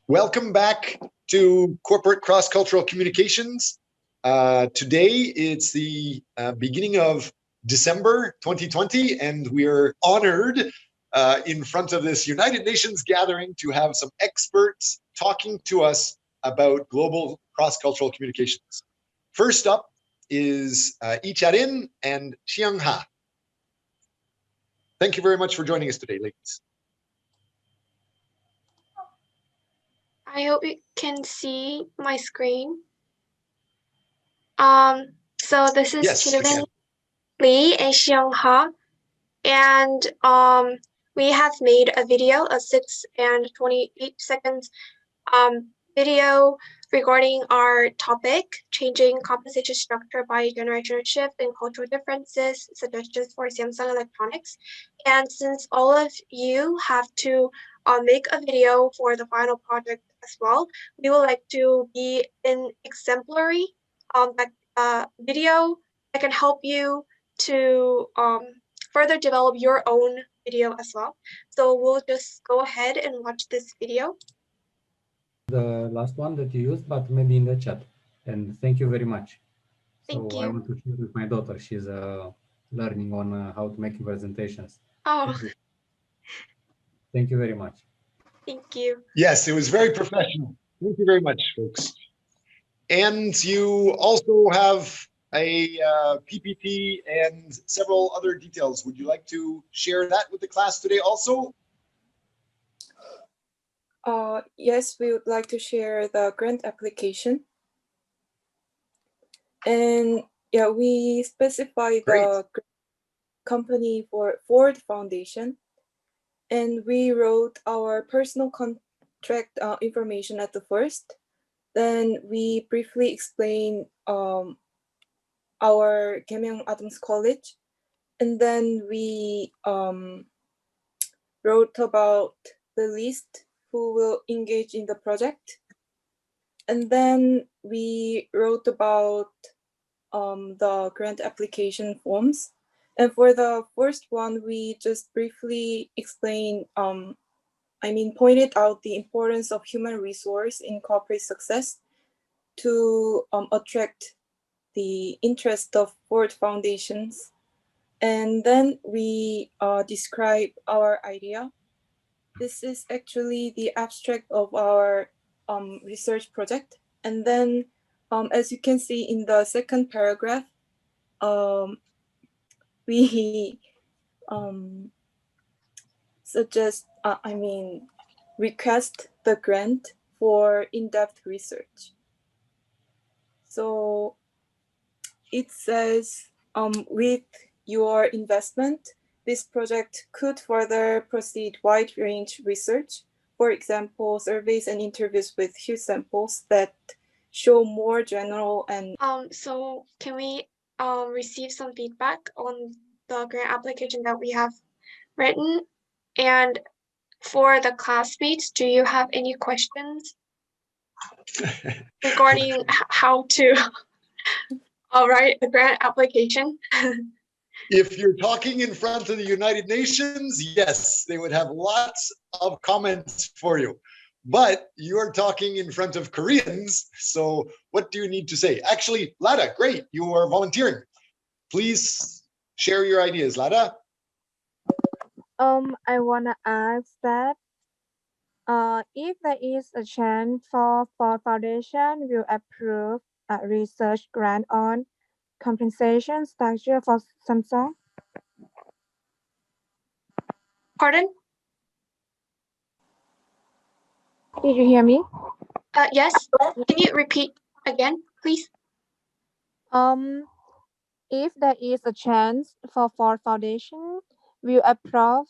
Welcome back to Corporate Cross-Cultural Communications. Today, it's the beginning of December 2020, and we're honored in front of this United Nations gathering to have some experts talking to us about global cross-cultural communications. First up is Icharin and Xiang Ha. Thank you very much for joining us today, ladies. I hope you can see my screen. So this is Chilin Lee and Xiang Ha, and we have made a video, a 6 and 28 seconds video regarding our topic, changing compensation structure by generational shift and cultural differences, suggestions for Samsung Electronics. And since all of you have to make a video for the final project as well, we would like to be an exemplary video that can help you to further develop your own video as well. So we'll just go ahead and watch this video. The last one that you used, but maybe in the chat. And thank you very much. Thank you. I want to share with my daughter. She's learning on how to make presentations. Oh. Thank you very much. Thank you. Yes, it was very professional. Thank you very much, folks. And you also have a PPT and several other details. Would you like to share that with the class today also? Yes, we would like to share the grant application. And yeah, we specify the company for Ford Foundation. And we wrote our personal contract information at the first. Then we briefly explain our Keimyang Adams College. And then we wrote about the list who will engage in the project. And then we wrote about the grant application forms. And for the first one, we just briefly explained, pointed out the importance of human resource in corporate success to attract the interest of Ford Foundations. And then we describe our idea. This is actually the abstract of our research project. And then, as you can see in the second paragraph, we request the grant for in-depth research. So it says, with your investment, this project could further proceed wide-range research. For example, surveys and interviews with huge samples that show more general and... So can we receive some feedback on the grant application that we have written? And for the classmates, do you have any questions regarding how to write a grant application? If you're talking in front of the United Nations, yes, they would have lots of comments for you. But you're talking in front of Koreans, so what do you need to say? Actually, Lada, great, you are volunteering. Please share your ideas, Lada. I want to ask that if there is a chance for Ford Foundation will approve a research grant on compensation structure for Samsung. Pardon? Did you hear me? Yes. Can you repeat again, please? If there is a chance for Ford Foundation will approve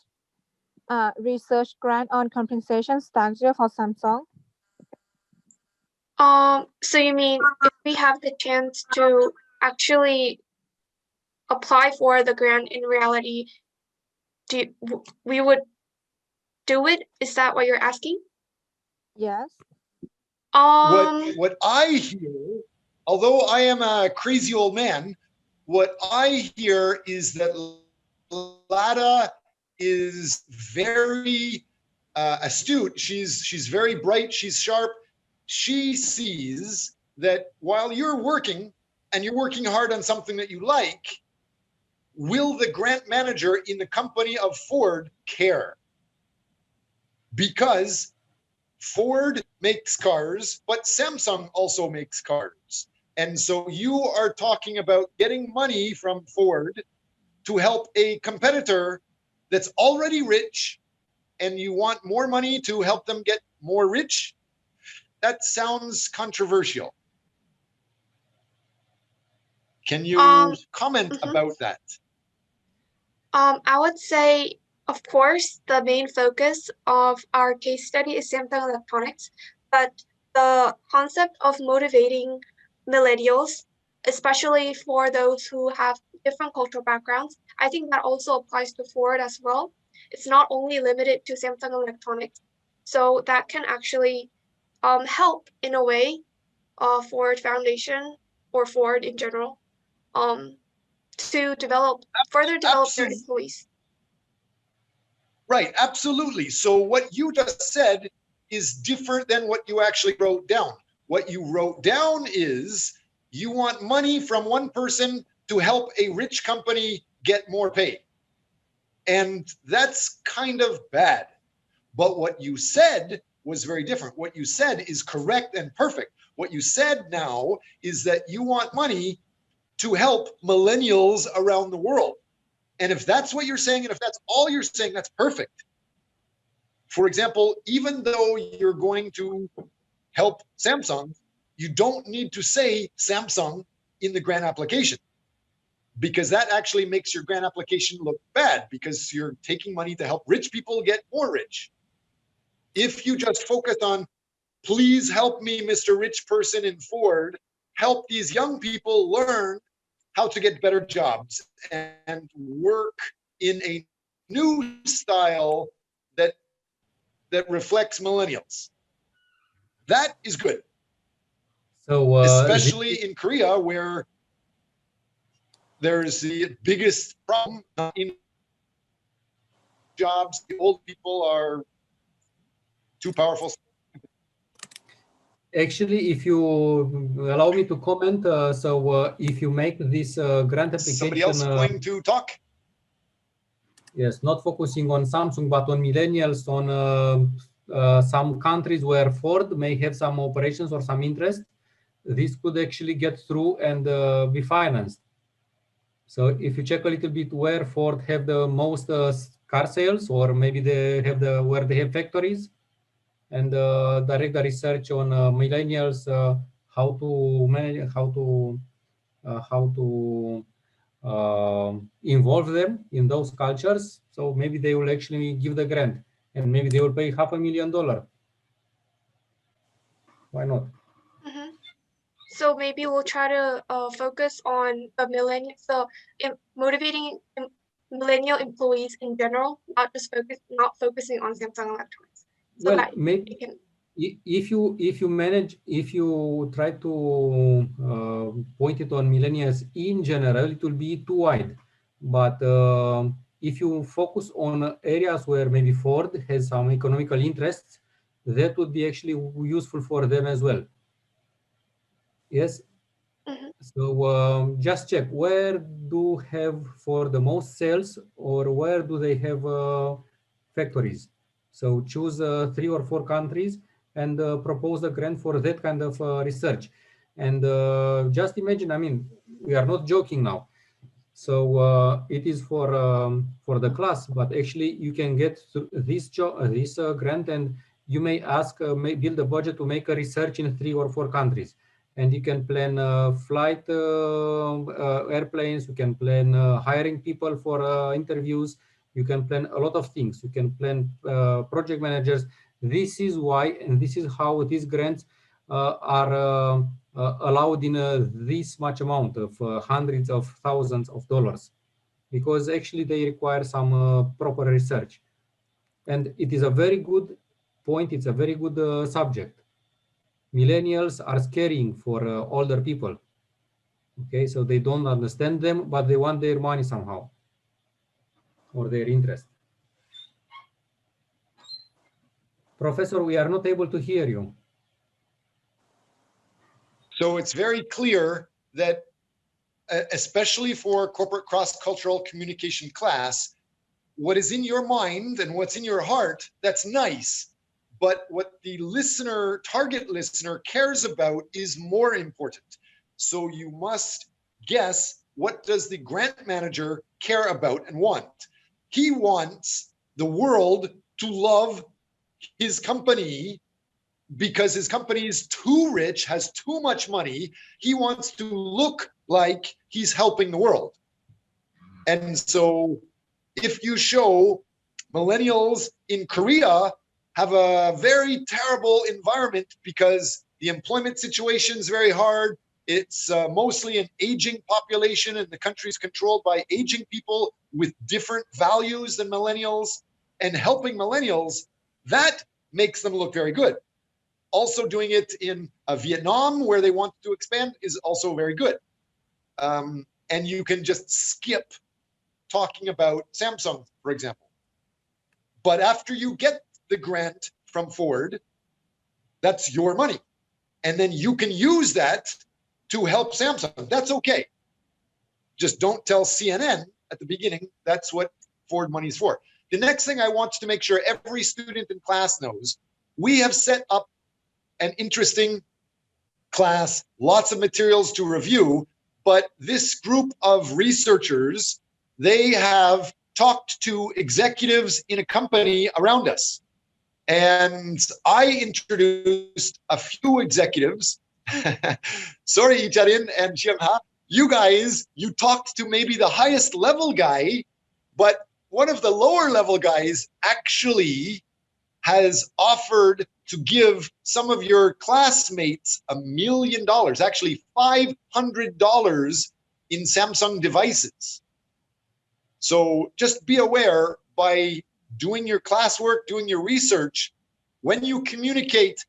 a research grant on compensation structure for Samsung. So you mean if we have the chance to actually apply for the grant in reality, we would do it? Is that what you're asking? Yes. What I hear, although I am a crazy old man, what I hear is that Lada is very astute. She's very bright. She's sharp. She sees that while you're working and you're working hard on something that you like, will the grant manager in the company of Ford care? Because Ford makes cars, but Samsung also makes cars. And so you are talking about getting money from Ford to help a competitor that's already rich, and you want more money to help them get more rich? That sounds controversial. Can you comment about that? I would say, of course, the main focus of our case study is Samsung Electronics, but the concept of motivating millennials, especially for those who have different cultural backgrounds, I think that also applies to Ford as well. It's not only limited to Samsung Electronics. So that can actually help in a way Ford Foundation or Ford in general to further develop their employees. Right, absolutely. So what you just said is different than what you actually wrote down. What you wrote down is you want money from one person to help a rich company get more pay. And that's kind of bad. But what you said was very different. What you said is correct and perfect. What you said now is that you want money to help millennials around the world. And if that's what you're saying, and if that's all you're saying, that's perfect. For example, even though you're going to help Samsung, you don't need to say Samsung in the grant application, because that actually makes your grant application look bad, because you're taking money to help rich people get more rich. If you just focus on, please help me, Mr. Rich Person in Ford, help these young people learn how to get better jobs and work in a new style that reflects millennials. That is good. So especially in Korea, where there's the biggest problem in jobs. The old people are too powerful. actually, if you allow me to comment, if you make this grant application, Somebody else going to talk? Yes, not focusing on Samsung, but on millennials, on some countries where Ford may have some operations or some interest, this could actually get through and be financed. So if you check a little bit where Ford have the most car sales, or maybe they have where they have factories, and direct the research on millennials, how to manage, how to involve them in those cultures. So maybe they will actually give the grant, and maybe they will pay $500,000. Why not? So maybe we'll try to focus on the motivating millennial employees in general, not focusing on Samsung Electronics. So well, that maybe if you try to point it on millennials in general, it will be too wide. But if you focus on areas where maybe Ford has some economical interests, that would be actually useful for them as well. Yes. So just check, where do have for the most sales, or where do they have factories? So choose 3 or 4 countries and propose a grant for that kind of research. And just imagine, I mean, we are not joking now. So it is for the class, but actually you can get this grant, and you may ask, may build a budget to make a research in 3 or 4 countries. And you can plan flight airplanes, you can plan hiring people for interviews, you can plan a lot of things, you can plan project managers. This is why, and this is how these grants are allowed in this much amount of hundreds of thousands of dollars, because actually they require some proper research. And it is a very good point, it's a very good subject. Millennials are scaring for older people. Okay, so they don't understand them, but they want their money somehow, or their interest. Professor, we are not able to hear you. So it's very clear that, especially for corporate cross-cultural communication class, what is in your mind and what's in your heart, that's nice. But what the listener, target listener, cares about is more important. So you must guess, what does the grant manager care about and want? He wants the world to love his company because his company is too rich, has too much money. He wants to look like he's helping the world. And so if you show millennials in Korea have a very terrible environment because the employment situation is very hard. It's mostly an aging population, and the country is controlled by aging people with different values than millennials, and helping millennials, that makes them look very good. Also doing it in Vietnam, where they want to expand, is also very good. And you can just skip talking about Samsung, for example. But after you get the grant from Ford, that's your money. And then you can use that to help Samsung. That's okay. Just don't tell CNN at the beginning that's what Ford money is for. The next thing I want to make sure every student in class knows, we have set up an interesting class, lots of materials to review, but this group of researchers, they have talked to executives in a company around us. And I introduced a few executives. Sorry, Icharin and Xiangha, you guys, you talked to maybe the highest level guy, but one of the lower level guys actually has offered to give some of your classmates $1 million, actually $500 in Samsung devices. So just be aware, by doing your classwork, doing your research, when you communicate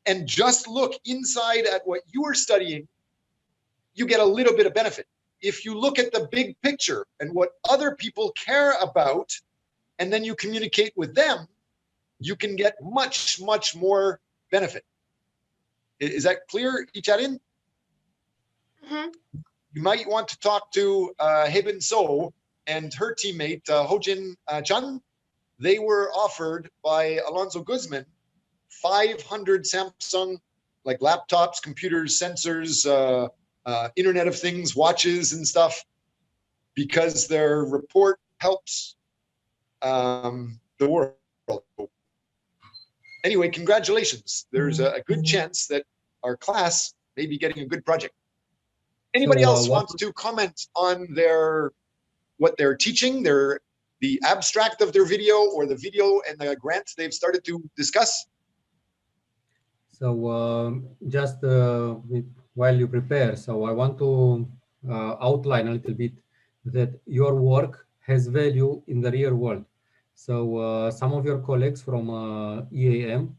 and just look inside at what you are studying, you get a little bit of benefit. If you look at the big picture and what other people care about, and then you communicate with them, you can get much, much more benefit. Is that clear, Icharin? Mm-hmm. You might want to talk to Heben So and her teammate, Hojin Chan. They were offered by Alonso Guzman 500 Samsung, like laptops, computers, sensors, Internet of Things, watches and stuff, because their report helps the world. Anyway, congratulations. There's a good chance that our class may be getting a good project. Anybody else wants to comment on what they're teaching, the abstract of their video, or the video and the grant they've started to discuss? So just while you prepare, so I want to outline a little bit that your work has value in the real world. So some of your colleagues from EAM,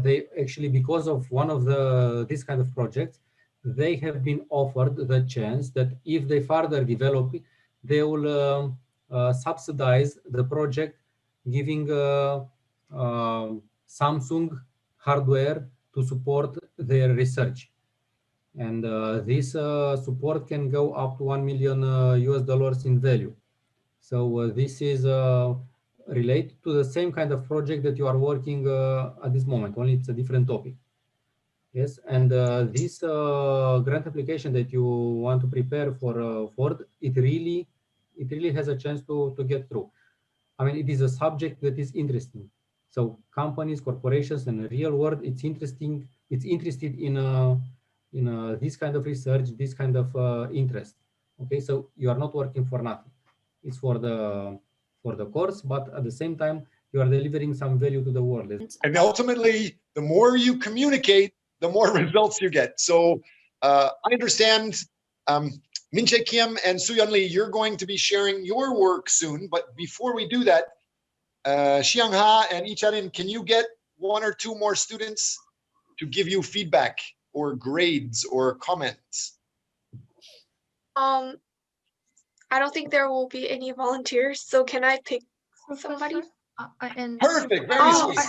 they actually, because of one of this kind of projects, they have been offered the chance that if they further develop it, they will subsidize the project, giving Samsung hardware to support their research. And this support can go up to $1 million US in value. So this is related to the same kind of project that you are working at this moment, only it's a different topic. Yes, and this grant application that you want to prepare for Ford, it really has a chance to get through. I mean, it is a subject that is interesting. So companies, corporations, and the real world, it's interesting. It's interested in this kind of research, this kind of interest. Okay, so you are not working for nothing. It's for the course, but at the same time, you are delivering some value to the world. And ultimately, the more you communicate, the more results you get. So I understand, Min-Jae Kim and Soo-Yeon Lee, you're going to be sharing your work soon. But before we do that, Xiang Ha and Icharin, can you get one or two more students to give you feedback or grades or comments? I don't think there will be any volunteers, so can I pick somebody? Perfect, very sweet.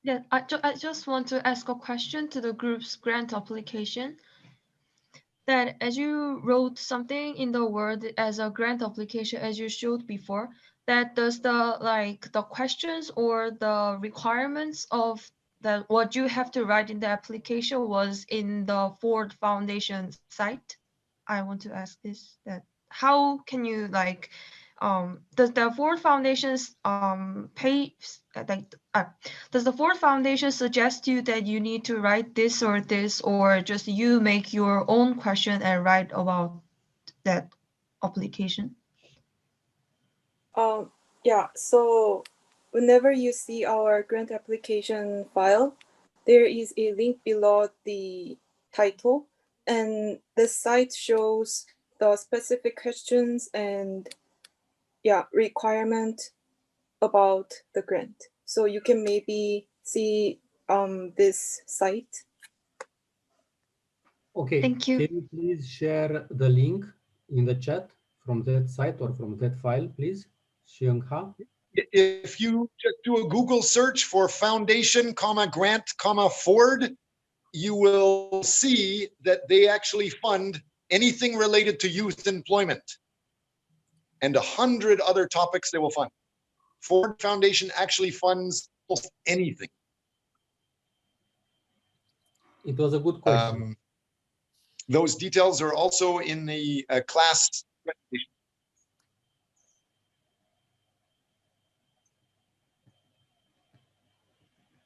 Yeah, I just want to ask a question to the group's grant application. That as you wrote something in the Word as a grant application, as you showed before, that does the questions or the requirements of that what you have to write in the application was in the Ford Foundation site? I want to ask this, that how can you does the Ford Foundation's does the Ford Foundation suggest you that you need to write this, or just you make your own question and write about that application? Yeah, so whenever you see our grant application file, there is a link below the title, and the site shows the specific questions and requirement about the grant. So you can maybe see this site. Okay. Thank you. Can you please share the link in the chat from that site or from that file, please? Xiangha. If you just do a Google search for foundation, grant, Ford, you will see that they actually fund anything related to youth employment and 100 other topics they will fund. Ford Foundation actually funds almost anything. It was a good question. Those details are also in the class presentation.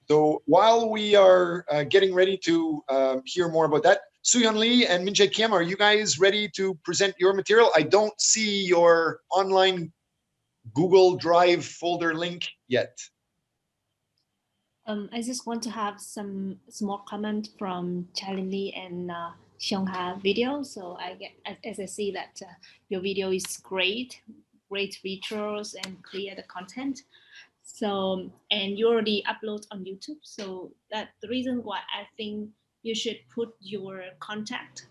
So while we are getting ready to hear more about that, Soo-Hyun Lee and Min-Jae Kim, are you guys ready to present your material? I don't see your online Google Drive folder link yet. I just want to have some small comment from Charlie Lee and Xiongha video. So I get, as I see that your video is great features and clear the content. So, and you already upload on YouTube. So that's the reason why I think you should put your contact.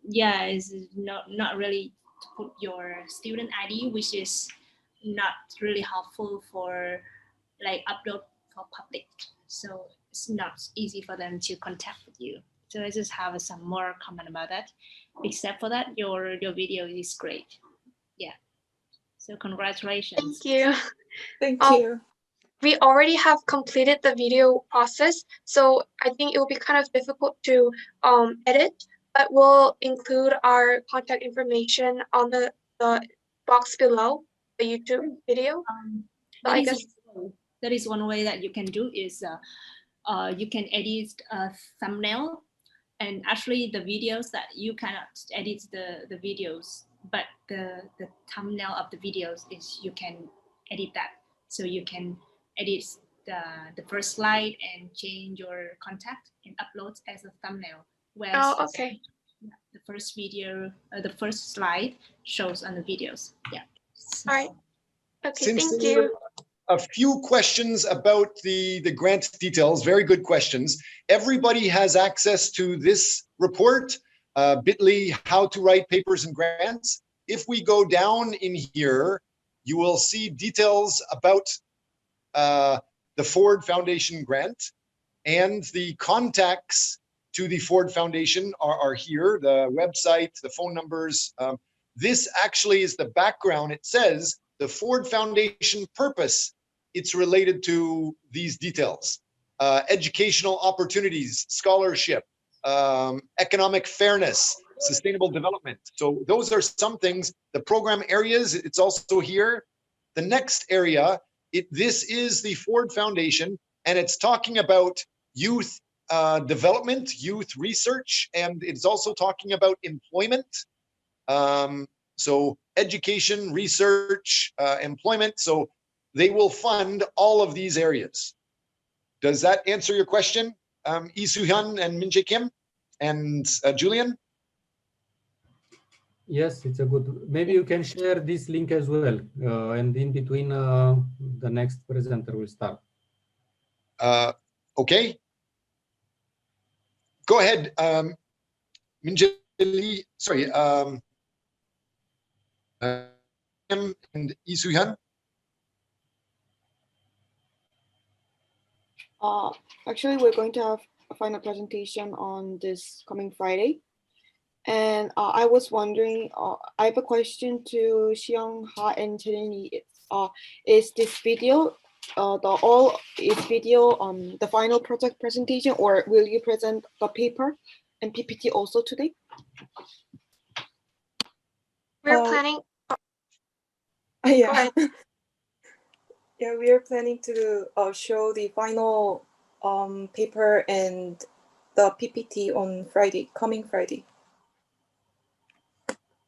Is not really to put your student ID, which is not really helpful for like upload for public. So it's not easy for them to contact with you. So I just have some more comment about that. Except for that, your video is great. Yeah. So congratulations. Thank you. Thank you. We already have completed the video process, so I think it will be kind of difficult to edit, but we'll include our contact information on the box below the YouTube video. So I guess that is one way that you can do is you can edit a thumbnail, and actually the videos that you cannot edit the videos, but the thumbnail of the videos is you can edit that. So you can edit the first slide and change your contact and upload as a thumbnail. Whereas okay. The first video, the first slide shows on the videos. Yeah. All right. Okay, Since thank there you. were a few questions about the grant details, very good questions. Everybody has access to this report, bit.ly, how to write papers and grants. If we go down in here, you will see details about the Ford Foundation grant, and the contacts to the Ford Foundation are here, the website, the phone numbers. This actually is the background. It says the Ford Foundation purpose. It's related to these details: educational opportunities, scholarship, economic fairness, sustainable development. So those are some things. The program areas, it's also here. The next area, this is the Ford Foundation, and it's talking about youth development, youth research, and it's also talking about employment. So education, research, employment. So they will fund all of these areas. Does that answer your question, Lee Soo-Hyun and Min-Jae Kim and Julian? Yes, it's a good. Maybe you can share this link as well, and in between the next presenter will start. Okay. Go ahead, Min-Jae Lee. Sorry, Kim and Lee Soo-Hyun. Actually, we're going to have a final presentation on this coming Friday. And I was wondering, I have a question to Xiang Ha and Chenny. Is this video, the final project presentation, or will you present the paper and PPT also today? We're planning. Yeah. Go ahead. Yeah, we are planning to show the final paper and the PPT on Friday, coming Friday.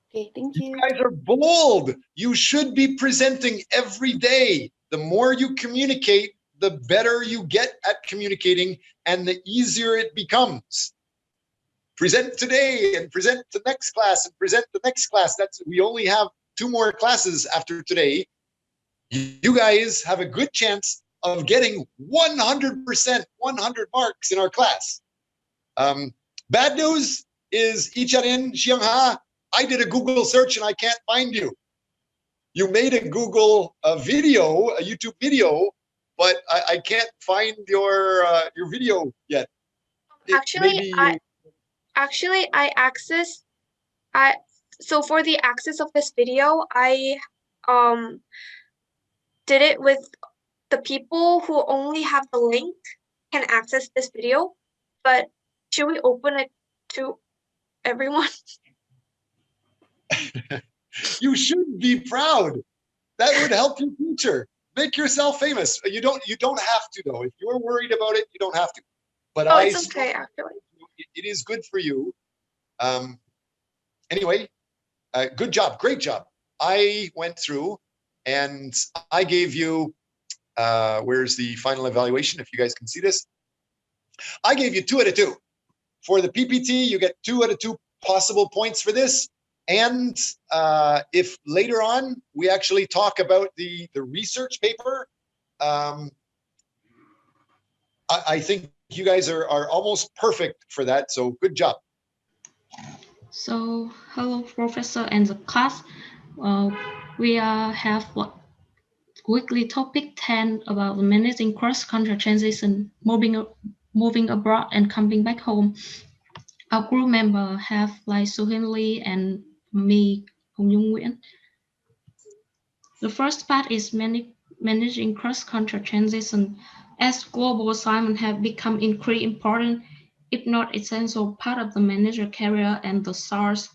Okay, thank you. You guys are bold. You should be presenting every day. The more you communicate, the better you get at communicating and the easier it becomes. Present today and present the next class and present the next class. We only have 2 more classes after today. You guys have a good chance of getting 100%, 100 marks in our class. Bad news is, Icharin Xiangha, I did a Google search and I can't find you. You made a YouTube video, but I can't find your video yet. So for the access of this video, I did it with the people who only have the link can access this video, but should we open it to everyone? You should be proud. That would help your future. Make yourself famous. You don't have to though. If you're worried about it, you don't have to. But it's okay actually. It is good for you. Anyway, good job, great job. I went through and I gave you, where's the final evaluation, if you guys can see this? I gave you 2 out of 2. For the PPT, you get 2 out of 2 possible points for this. And if later on we actually talk about the research paper, I think you guys are almost perfect for that. So good job. So hello, professor and the class. We have weekly topic 10 about managing cross-country transition, moving abroad and coming back home. Our group member have like Sohin Lee and me, Hong Yung Nguyen. The first part is managing cross-country transition. As global assignments have become increasingly important, if not essential part of the manager career and the source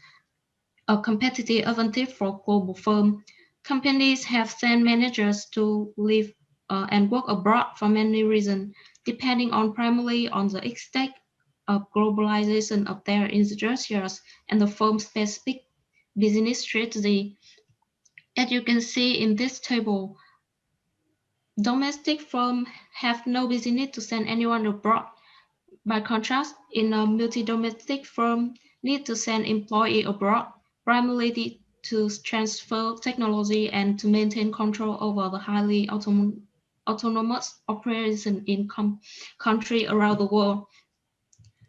a competitive advantage for global firms. Companies have sent managers to live and work abroad for many reasons, depending on primarily on the extent of globalization of their industries and the firm's specific business strategy. As you can see in this table, domestic firms have no business to send anyone abroad. By contrast, in a multi-domestic firm, need to send employee abroad, primarily to transfer technology and to maintain control over the highly autonomous operation in countries around the world.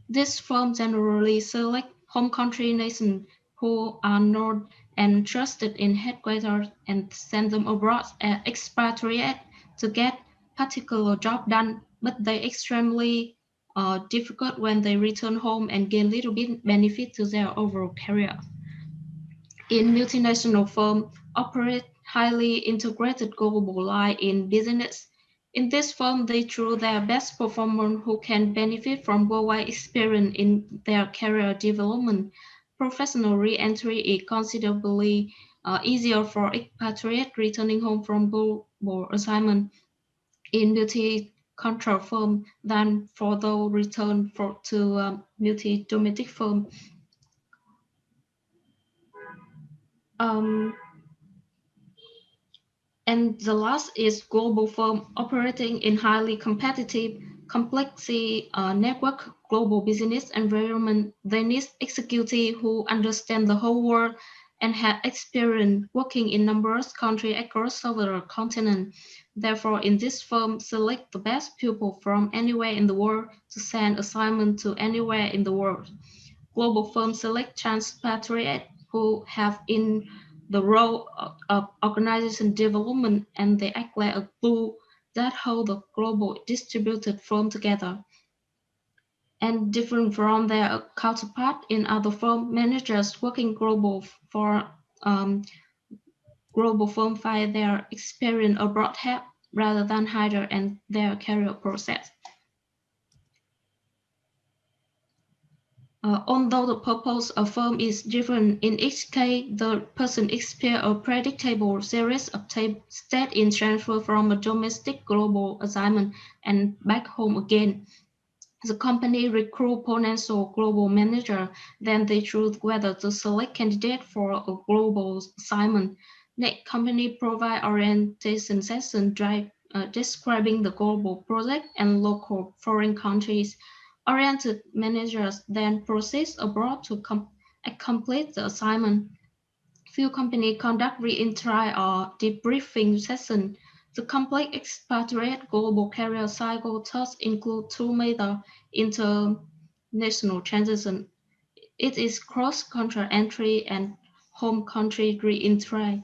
This firm generally select home country nations who are known and trusted in headquarters and send them abroad as expatriate to get particular job done, but they extremely difficult when they return home and gain little bit benefit to their overall career. In multinational firms, operate highly integrated global line in business. In this firm, they choose their best performers who can benefit from worldwide experience in their career development. Professional re-entry is considerably easier for expatriates returning home from global assignment in multi-country firm than for those return to multi-domestic firm. And the last is global firm operating in highly competitive, complexity network, global business environment. They need executives who understand the whole world and have experience working in numerous countries across several continents. Therefore, in this firm, select the best people from anywhere in the world to send assignment to anywhere in the world. Global firms select transpatriates who have in the role of organization development, and they act like a glue that hold the global distributed firm together. And different from their counterpart in other firm, managers working global for global firm find their experience abroad help rather than hinder and their career process. Although the purpose of firm is different, in each case, the person experiences a predictable series of steps in transfer from a domestic global assignment and back home again. The company recruit potential global manager, then they choose whether to select candidate for a global assignment. Next, company provide orientation session describing the global project and local foreign countries. Oriented managers then proceed abroad to complete the assignment. Few companies conduct re-entry or debriefing sessions. The complete expatriate global career cycle thus include two major international transitions. It is cross-country entry and home country re-entry.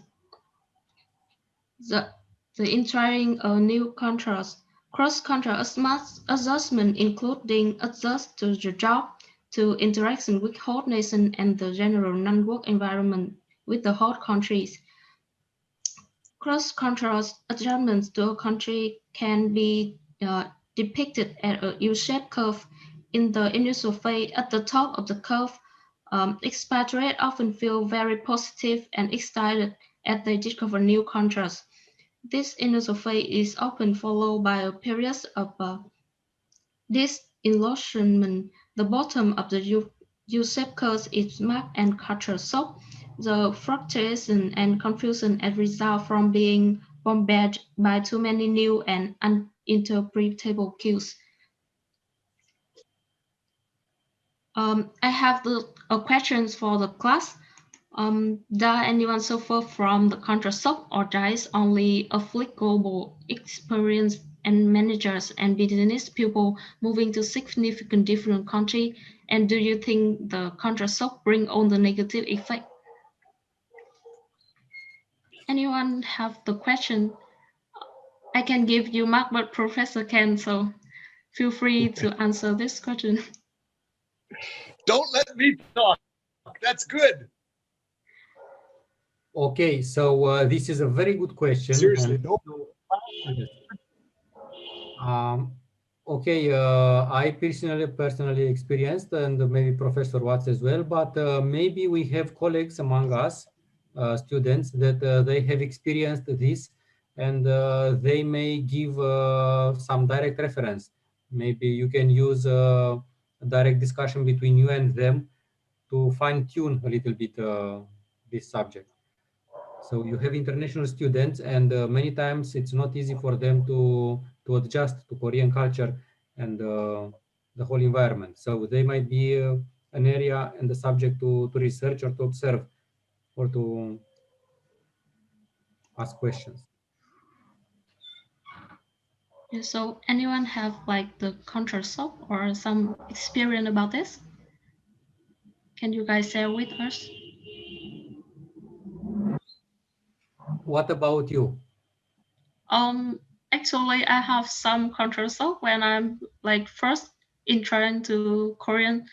The entering a new contrast. Cross-country adjustment including adjust to the job, to interaction with host nation and the general non-work environment with the host countries. Cross-country adjustments to a country can be depicted as a U-shaped curve. In the initial phase, at the top of the curve, expatriates often feel very positive and excited as they discover new countries. This initial phase is often followed by a period of disillusionment. The bottom of the U-shaped curve is marked and culture shock. The frustration and confusion as result from being bombarded by too many new and uninterpretable cues. I have questions for the class. Does anyone suffer from the culture shock, or does only afflict global experience and managers and business people moving to significant different country? And do you think the culture shock bring on the negative effect? Anyone have the question? I can give you mark, but Professor can, so feel free to answer this question. Don't let me talk. That's good. Okay, so this is a very good question. Seriously, and no. Okay, I personally experienced, and maybe Professor Watts as well, but maybe we have colleagues among us, students, that they have experienced this, and they may give some direct reference. Maybe you can use a direct discussion between you and them to fine-tune a little bit this subject. So you have international students, and many times it's not easy for them to adjust to Korean culture and the whole environment. So they might be an area and the subject to research or to observe or to ask questions. Yeah, so anyone have like the culture shock or some experience about this? Can you guys share with us? What about you? Actually, I have some culture shock when I'm like first introduced to Korean,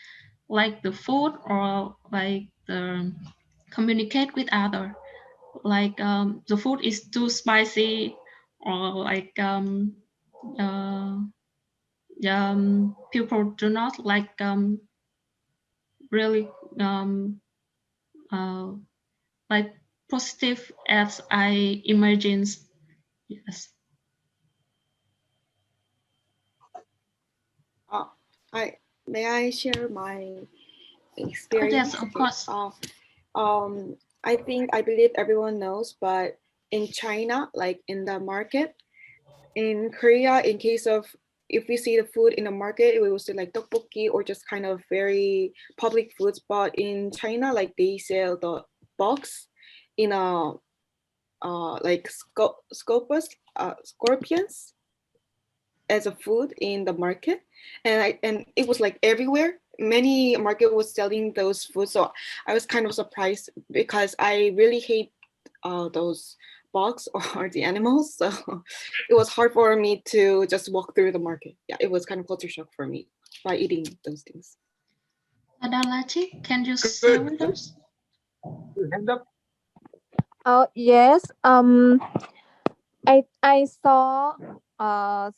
like the food or like the communicate with other. Like the food is too spicy, or like people do not like really uh, like positive as I imagined. Yes. May I share my Oh, experience? yes, of Okay. course. I believe everyone knows, but in China, like in the market, in Korea, in case of if we see the food in the market, we will see like tteokbokki or just kind of very public foods. But in China, like they sell the box in a like scorpions as a food in the market, and it was like everywhere. Many market was selling those foods, so I was kind of surprised because I really hate those bugs or the animals. So it was hard for me to just walk through the market. Yeah, it was kind of culture shock for me by eating those things. Adalachi, can you share with us? Hand up. Oh yes. I saw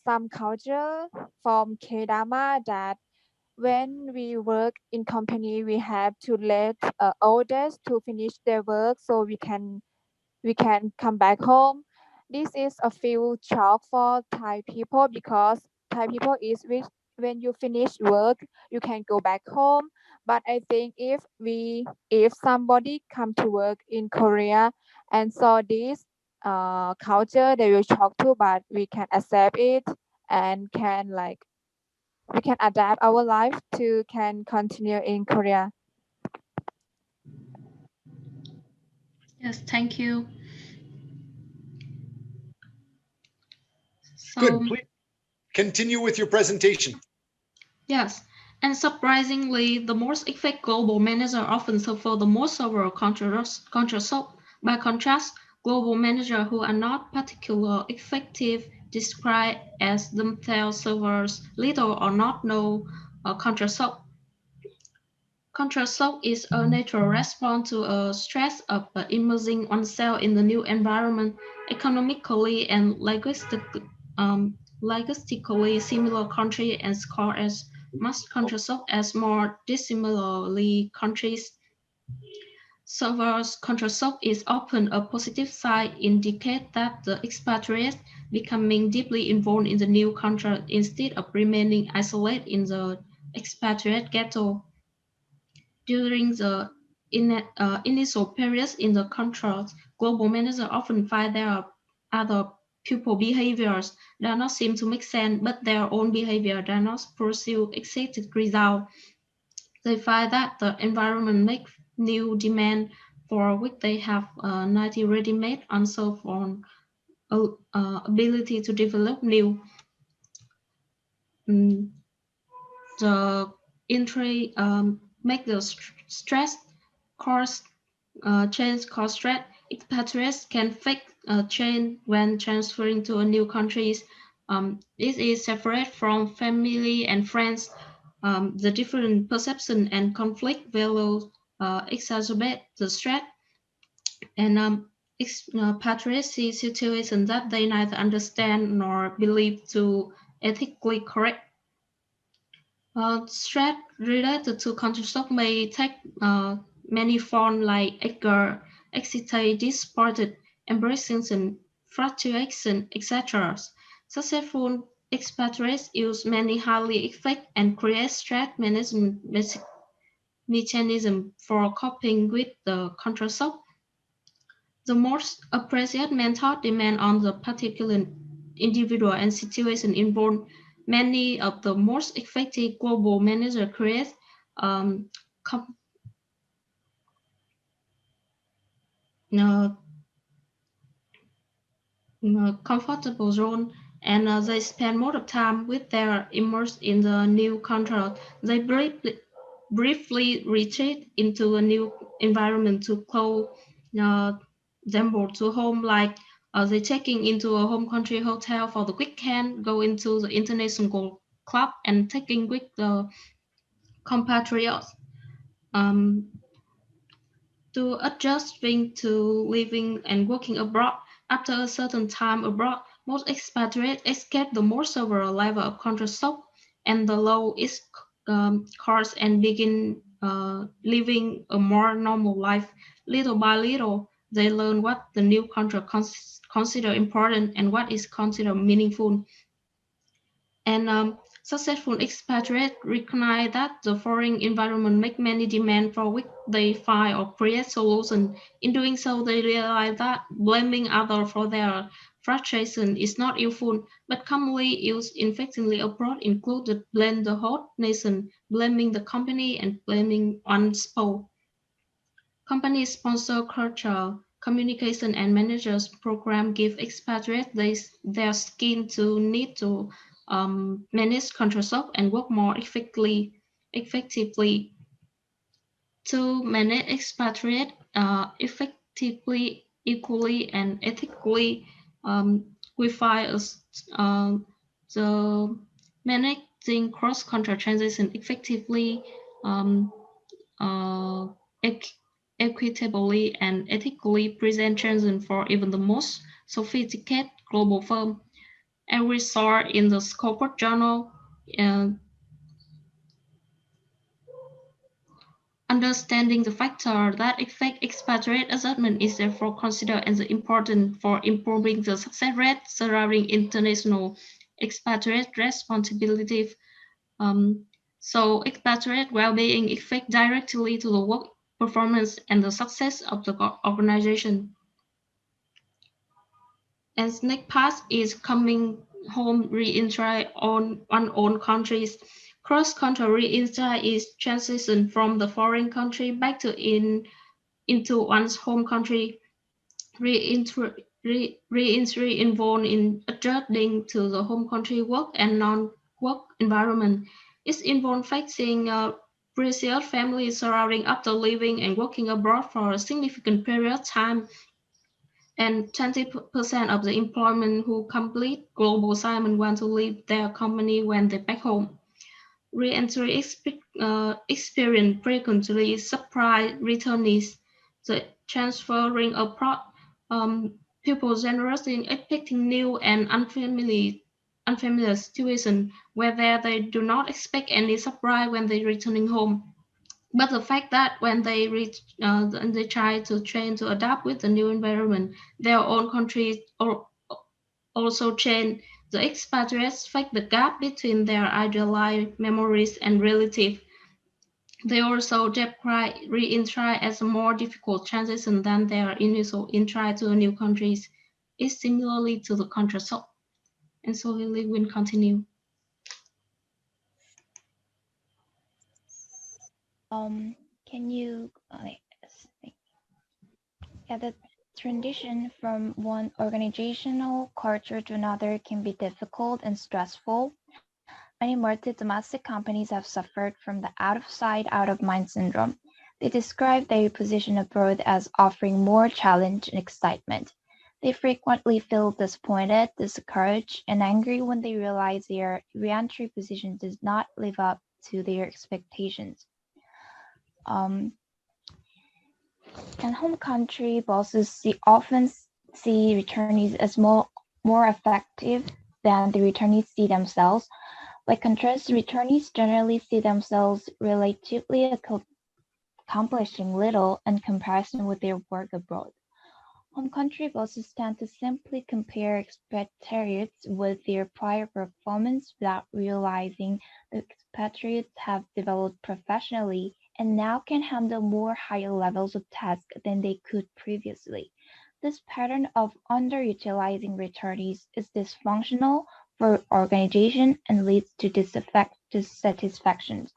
some culture from Kedama that when we work in company, we have to let others to finish their work so we can come back home. This is a few shock for Thai people because Thai people is which when you finish work you can go back home. But I think if somebody come to work in Korea and saw this culture, they will shock too. But we can accept it and can like we can adapt our life to can continue in Korea. Yes, thank you. Good. So, Please continue with your presentation. yes, and surprisingly, the most effective global manager often suffer the most severe culture shock. By contrast, global managers who are not particularly effective describe as themselves suffers little or not no culture shock. Culture shock is a natural response to a stress of immersing oneself in the new environment, economically and linguistically similar country and score as much culture shock as more dissimilarly countries. Severe culture shock is often a positive sign, indicate that the expatriate becoming deeply involved in the new culture instead of remaining isolated in the expatriate ghetto. During the initial periods in the contract, global managers often find their other pupil behaviors that not seem to make sense, but their own behavior does not pursue expected results. They find that the environment makes new demand for which they have 90 ready-made answer for ability to develop new. The entry make the stress course change cause stress. Expatriates can fake change when transferring to a new countries. This is separate from family and friends. The different perception and conflict will exacerbate the stress, and expatriates see situations that they neither understand nor believe to ethically correct. Stress related to culture shock may take many forms like anger, anxiety, distorted embarrassment, frustration, etc. Successful expatriates use many highly effective and create stress management mechanisms for coping with the culture shock. The most appropriate method depends on the particular individual and situation involved. Many of the most effective global managers create com- uh, comfortable zone, and they spend more of time with their immersed in the new control. They briefly retreat into a new environment to close uh, them to home, like they checking into a home country hotel for the weekend, go into the international club and taking with the compatriots. Um, to adjusting to living and working abroad. After a certain time abroad, most expatriates escape the more severe level of culture shock and the low is course and begin living a more normal life. Little by little, they learn what the new country consider important and what is considered meaningful. And successful expatriates recognize that the foreign environment makes many demands for which they find or create solutions. In doing so, they realize that blaming others for their frustration is not useful, but commonly used effectively abroad included blame the host nation, blaming the company, and blaming one's spouse. Companies sponsor cultural communication and managers program give expatriates their skin to need to manage culture shock and work more effectively. To manage expatriate effectively equally and ethically qualify as the managing cross-country transition effectively, equitably, and ethically present transition for even the most sophisticated global firm. And we saw in the corporate journal, understanding the factor that affect expatriate assessment is therefore considered as important for improving the success rate surrounding international expatriate responsibility. So expatriate well-being affect directly to the work performance and the success of the organization. And next part is coming home re-entry on own countries. Cross-country re-entry is transition from the foreign country back to into one's home country. Re-entry involved in adjusting to the home country work and non-work environment. It involves facing pressure family surrounding after living and working abroad for a significant period of time. And 20% of the employment who complete global assignment want to leave their company when they back home. Re-entry experience frequently surprise returnees. The transferring abroad people generously expecting new and unfamiliar situation where they do not expect any surprise when they returning home. But the fact that when they they try to train to adapt with the new environment, their own country also change. The expatriates face the gap between their idealized memories and relative. They also describe re-entry as a more difficult transition than their initial entry to a new country. It's similarly to the contrast. And so Lily will continue. Can you the transition from one organizational culture to another can be difficult and stressful. Many multi-domestic companies have suffered from the out-of-sight, out-of-mind syndrome. They describe their position abroad as offering more challenge and excitement. They frequently feel disappointed, discouraged, and angry when they realize their re-entry position does not live up to their expectations. And home country bosses often see returnees as more effective than the returnees see themselves. By contrast, returnees generally see themselves relatively accomplishing little in comparison with their work abroad. Home country bosses tend to simply compare expatriates with their prior performance without realizing the expatriates have developed professionally and now can handle more higher levels of tasks than they could previously. This pattern of underutilizing returnees is dysfunctional for organization and leads to dissatisfaction.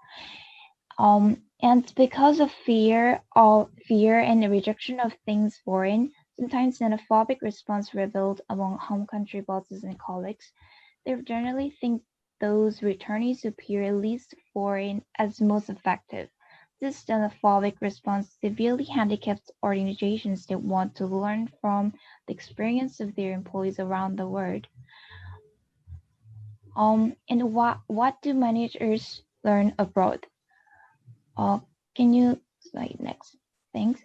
And because of fear and the rejection of things foreign, sometimes xenophobic response revealed among home country bosses and colleagues, they generally think those returnees who appear least foreign as most effective. This xenophobic response severely handicaps organizations that want to learn from the experience of their employees around the world. And what do managers learn abroad? Can you slide next? Thanks.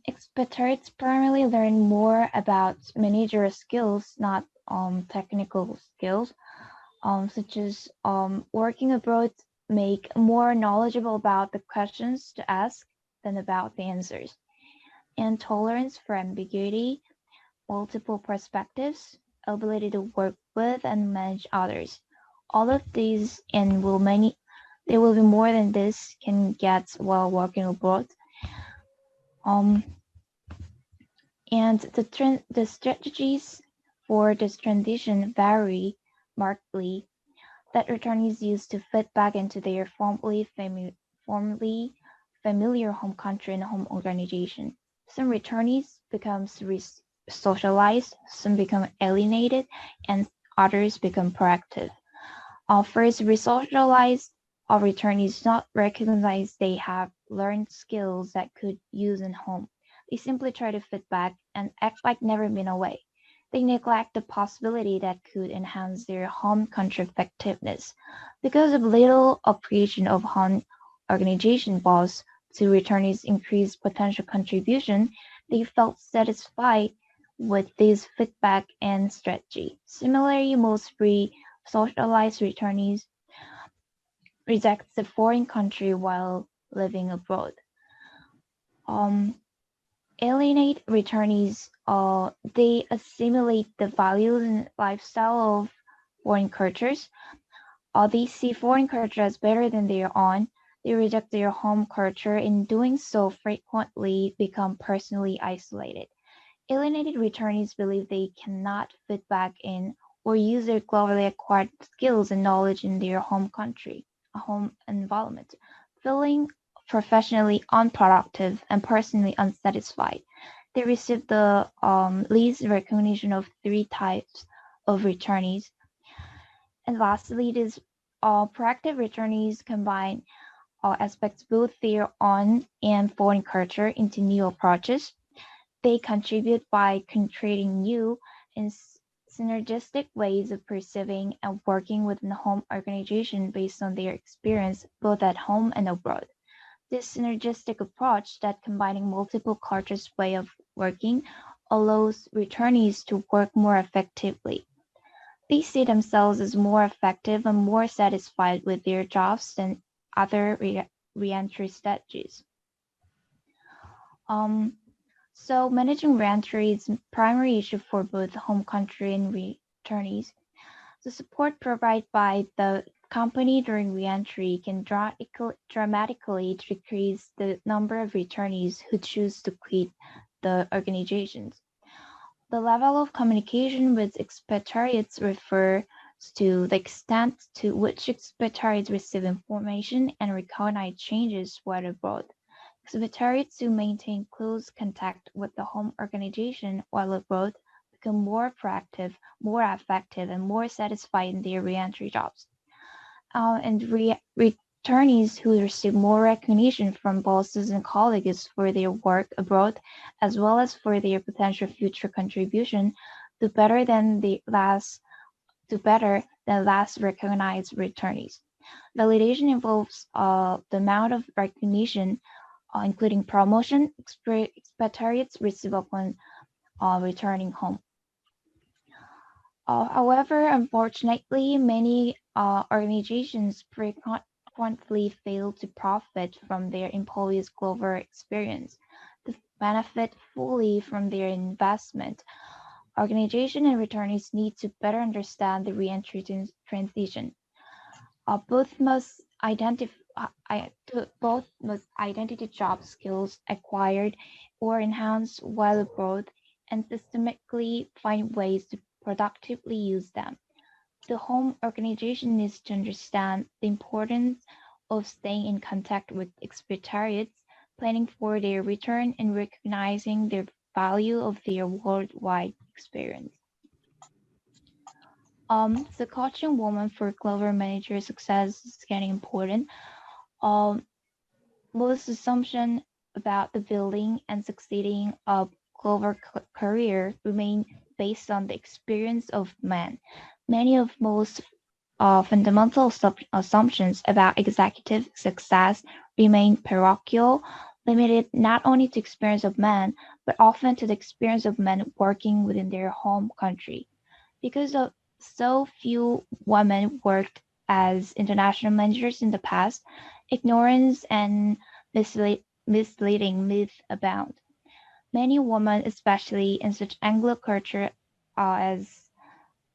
Expatriates primarily learn more about managerial skills, not technical skills, such as working abroad make more knowledgeable about the questions to ask than about the answers, and tolerance for ambiguity, multiple perspectives, ability to work with and manage others. All of these and there will be more than this can get while working abroad. And the strategies for this transition vary markedly that returnees use to fit back into their formerly familiar home country and home organization. Some returnees become socialized, some become alienated, and others become proactive. First, resocialized returnees not recognize they have learned skills that could use in home. They simply try to fit back and act like never been away. They neglect the possibility that could enhance their home country effectiveness. Because of little appreciation of home organization was to returnees' increased potential contribution, they felt satisfied with this feedback and strategy. Similarly, most free socialized returnees reject the foreign country while living abroad. Um, Alienate returnees, they assimilate the values and lifestyle of foreign cultures. They see foreign culture as better than their own. They reject their home culture. In doing so, frequently become personally isolated. Alienated returnees believe they cannot fit back in or use their globally acquired skills and knowledge in their home country, a home environment, feeling professionally unproductive and personally unsatisfied. They receive the least recognition of three types of returnees. And lastly, these proactive returnees combine aspects both their own and foreign culture into new approaches. They contribute by creating new and synergistic ways of perceiving and working within the home organization based on their experience both at home and abroad. This synergistic approach that combining multiple cultures' way of working allows returnees to work more effectively. They see themselves as more effective and more satisfied with their jobs than other reentry strategies. So managing reentry is a primary issue for both home country and returnees. The support provided by the company during reentry can dramatically decrease the number of returnees who choose to quit the organizations. The level of communication with expatriates refers to the extent to which expatriates receive information and recognize changes while abroad. Expatriates who maintain close contact with the home organization while abroad become more proactive, more effective, and more satisfied in their reentry jobs. And returnees who receive more recognition from bosses and colleagues for their work abroad, as well as for their potential future contribution, do better than last recognized returnees. Validation involves the amount of recognition, including promotion, expatriates receive upon returning home. However, unfortunately, many organizations frequently fail to profit from their employees' global experience. To benefit fully from their investment, organizations and returnees need to better understand the reentry transition. Both must identity job skills acquired or enhanced while abroad and systematically find ways to productively use them. The home organization needs to understand the importance of staying in contact with expatriates, planning for their return, and recognizing the value of their worldwide experience. So coaching women for global manager success is getting important. Most assumptions about the building and succeeding of global career remain based on the experience of men. Many of most fundamental assumptions about executive success remain parochial, limited not only to experience of men, but often to the experience of men working within their home country. Because of so few women worked as international managers in the past, ignorance and misleading myths abound. Many women, especially in such Anglo culture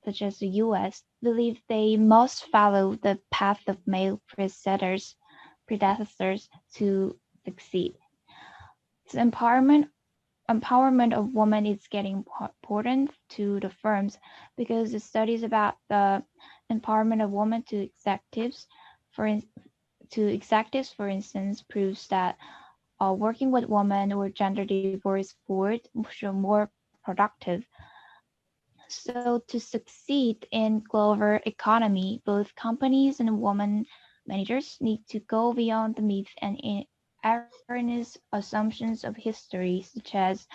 such as the US, believe they must follow the path of male predecessors to succeed. So empowerment of women is getting important to the firms because the studies about the empowerment of women to executives, for instance, proves that working with women or gender diverse board show more productive. So to succeed in global economy, both companies and women managers need to go beyond the myth and erroneous assumptions of history, such as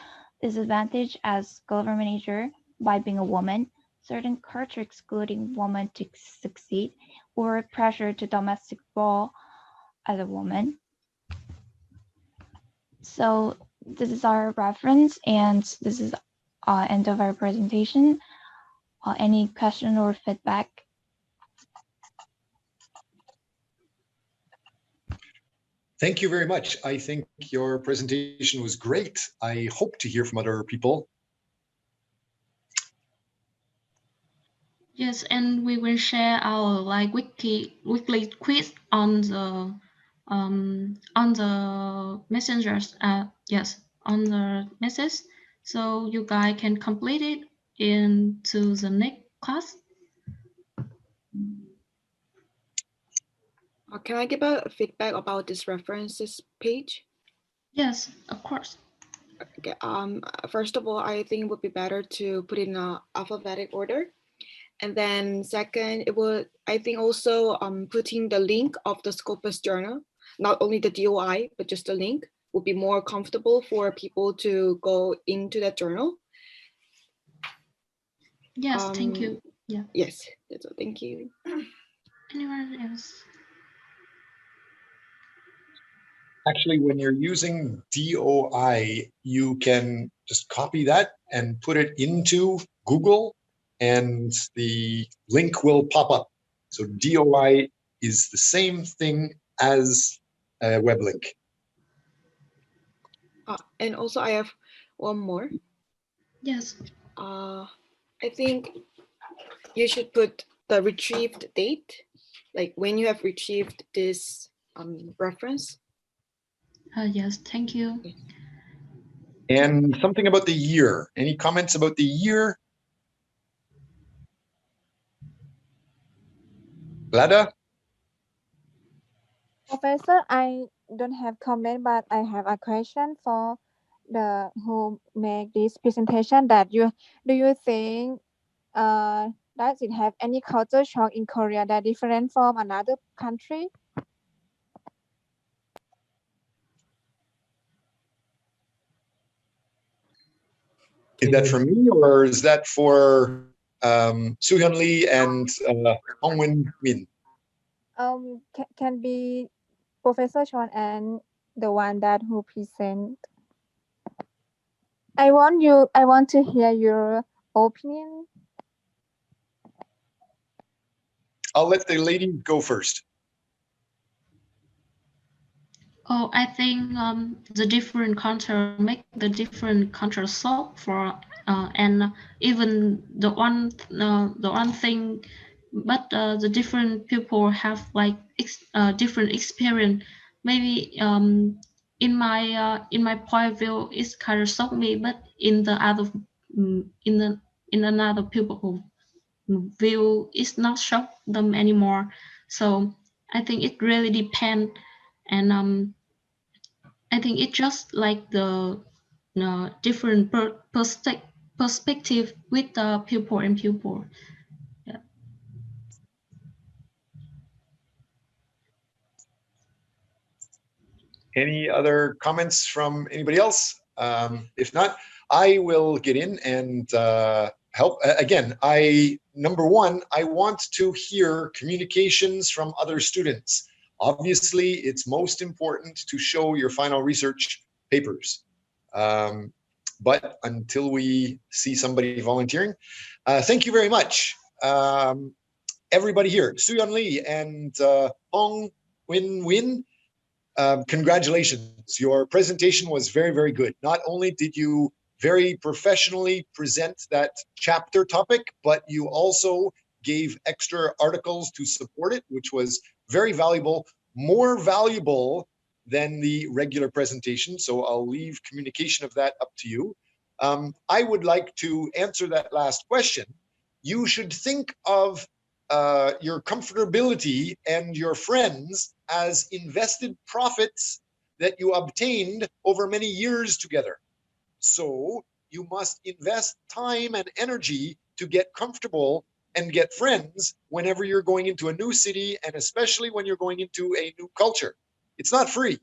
disadvantage as government manager by being a woman, certain culture excluding women to succeed, or pressure to domestic role as a woman. So this is our reference, and this is end of our presentation. Any question or feedback? Thank you very much. I think your presentation was great. I hope to hear from other people. Yes, and we will share our like weekly quiz on the messengers. Yes, on the message, so you guys can complete it into the next class. Can I give a feedback about this references page? Yes, of course. Okay. First of all, I think it would be better to put in a alphabetic order. And then second, it would, I think also putting the link of the Scopus journal, not only the DOI, but just the link would be more comfortable for people to go into that journal. Yes, thank you. Yeah. Yes, that's all. Thank you. Anyone else? Actually, when you're using DOI, you can just copy that and put it into Google and the link will pop up. So DOI is the same thing as a web link. And also I have one more. Yes. I think you should put the retrieved date, like when you have retrieved this reference. Yes, thank you. And something about the year. Any comments about the year? Lada? Professor, I don't have comment, but I have a question for the who make this presentation. That do you think does it have any culture shock in Korea that different from another country? Is that for me or is that for Soo-hyun Lee and Hong Win Min? Can be Professor Chon and the one that who present. I want to hear your opinion. I'll let the lady go first. Oh, I think the different culture make the different culture solve for and even the one thing, but the different people have like different experience. Maybe in my point of view, it's kind of shock me, but in the other in another people view, it's not shock them anymore. So I think it really depends. And I think it's just like the different perspective with the pupil and pupil. Yeah. Any other comments from anybody else? If not, I will get in and help. Again, number one, I want to hear communications from other students. Obviously, it's most important to show your final research papers. But until we see somebody volunteering, thank you very much. Everybody here, Soo-hyun Lee and Hong Win Win, congratulations. Your presentation was very, very good. Not only did you very professionally present that chapter topic, but you also gave extra articles to support it, which was very valuable, more valuable than the regular presentation. So I'll leave communication of that up to you. I would like to answer that last question. You should think of your comfortability and your friends as invested profits that you obtained over many years together. So you must invest time and energy to get comfortable and get friends whenever you're going into a new city, and especially when you're going into a new culture. It's not free.